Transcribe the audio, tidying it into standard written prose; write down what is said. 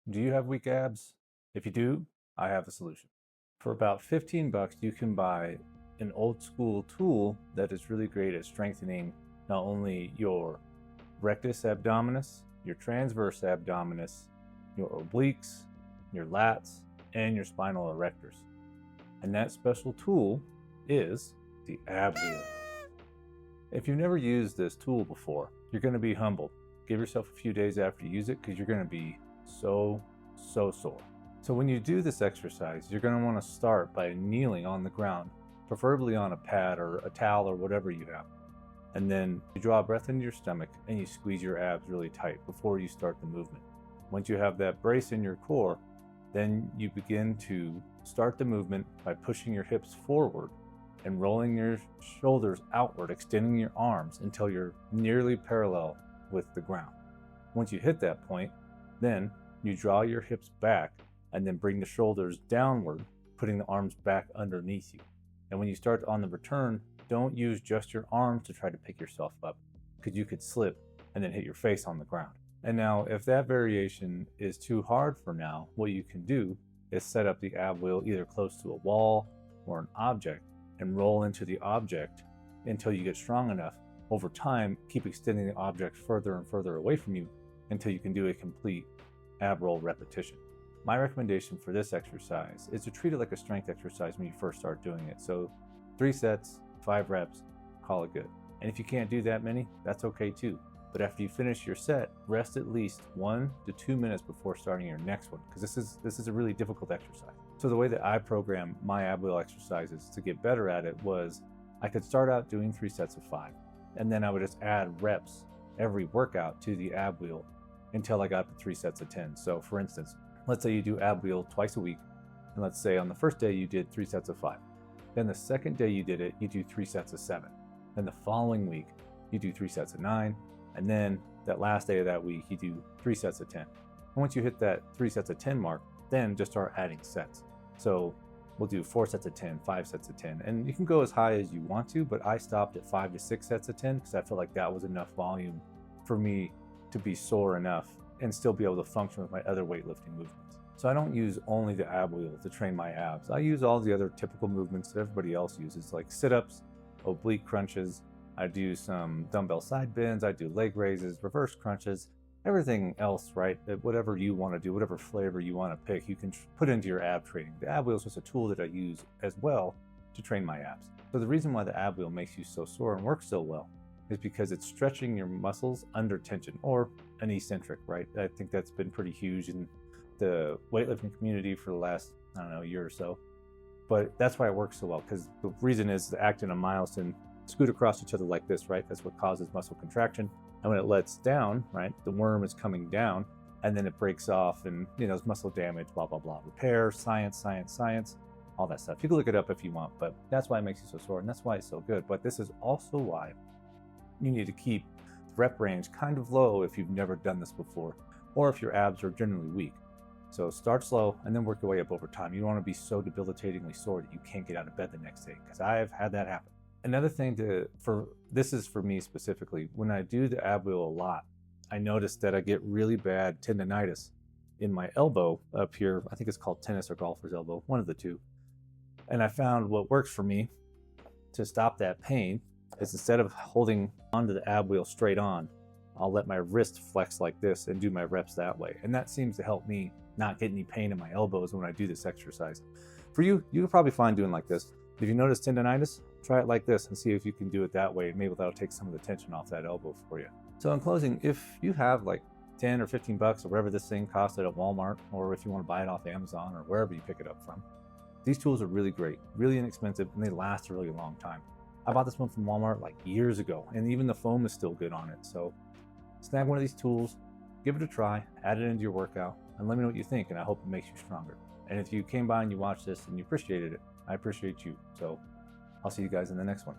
Do you have weak abs? If you do, I have the solution. For about 15 bucks, you can buy an old school tool that is really great at strengthening not only your rectus abdominis, your transverse abdominis, your obliques, your lats, and your spinal erectors. And that special tool is the Abwheel. If you've never used this tool before, you're going to be humbled. Give yourself a few days after you use it because you're going to be so sore. So when you do this exercise, you're going to want to start by kneeling on the ground, preferably on a pad or a towel or whatever you have. And then you draw a breath into your stomach and you squeeze your abs really tight before you start the movement. Once you have that brace in your core, then you begin to start the movement by pushing your hips forward and rolling your shoulders outward, extending your arms until you're nearly parallel with the ground. Once you hit that point, then you draw your hips back and then bring the shoulders downward, putting the arms back underneath you. And when you start on the return, don't use just your arms to try to pick yourself up, because you could slip and then hit your face on the ground. And now, if that variation is too hard for now, what you can do is set up the Abwheel either close to a wall or an object and roll into the object until you get strong enough. Over time, keep extending the object further and further away from you until you can do a complete ab roll repetition. My recommendation for this exercise is to treat it like a strength exercise when you first start doing it. So 3 sets, 5 reps, call it good. And if you can't do that many, that's okay too. But after you finish your set, rest at least 1 to 2 minutes before starting your next one, because this is a really difficult exercise. So the way that I program my Abwheel exercises to get better at it was I could start out doing 3 sets of 5, and then I would just add reps every workout to the Abwheel until I got to 3 sets of 10. So for instance, let's say you do Abwheel twice a week, and let's say on the first day you did 3 sets of 5. Then the second day you did it, you do 3 sets of 7. Then the following week, you do 3 sets of 9. And then that last day of that week, you do 3 sets of 10. And once you hit that 3 sets of 10 mark, then just start adding sets. So we'll do 4 sets of 10, 5 sets of 10. And you can go as high as you want to, but I stopped at 5 to 6 sets of 10 because I felt like that was enough volume for me to be sore enough and still be able to function with my other weightlifting movements. So I don't use only the Abwheel to train my abs. I use all the other typical movements that everybody else uses, like sit-ups, oblique crunches. I do some dumbbell side bends, I do leg raises, reverse crunches, everything else, right? Whatever you want to do, whatever flavor you want to pick, you can put into your ab training. The Abwheel is just a tool that I use as well to train my abs. So the reason why the Abwheel makes you so sore and works so well is because it's stretching your muscles under tension, or an eccentric, right? I think that's been pretty huge in the weightlifting community for the last, year or so. But that's why it works so well, because the reason is the actin and myosin scoot across each other like this, right? That's what causes muscle contraction. And when it lets down, right, the worm is coming down and then it breaks off and, there's muscle damage, blah, blah, blah. Repair, science, all that stuff. You can look it up if you want, but that's why it makes you so sore and that's why it's so good. But this is also why you need to keep the rep range kind of low if you've never done this before, or if your abs are generally weak. So start slow and then work your way up over time. You don't want to be so debilitatingly sore that you can't get out of bed the next day, because I've had that happen. Another thing this is for me specifically, when I do the Abwheel a lot, I notice that I get really bad tendonitis in my elbow up here. I think it's called tennis or golfer's elbow, one of the two. And I found what works for me to stop that pain is, instead of holding onto the Abwheel straight on, I'll let my wrist flex like this and do my reps that way. And that seems to help me not get any pain in my elbows when I do this exercise. For you, you'll probably find doing like this. If you notice tendonitis, try it like this and see if you can do it that way. Maybe that'll take some of the tension off that elbow for you. So in closing, if you have like 10 or 15 bucks or whatever this thing costs at Walmart, or if you want to buy it off Amazon or wherever you pick it up from, these tools are really great, really inexpensive, and they last a really long time. I bought this one from Walmart like years ago, and even the foam is still good on it. So snag one of these tools, give it a try, add it into your workout, and let me know what you think, and I hope it makes you stronger. And if you came by and you watched this and you appreciated it, I appreciate you. So I'll see you guys in the next one.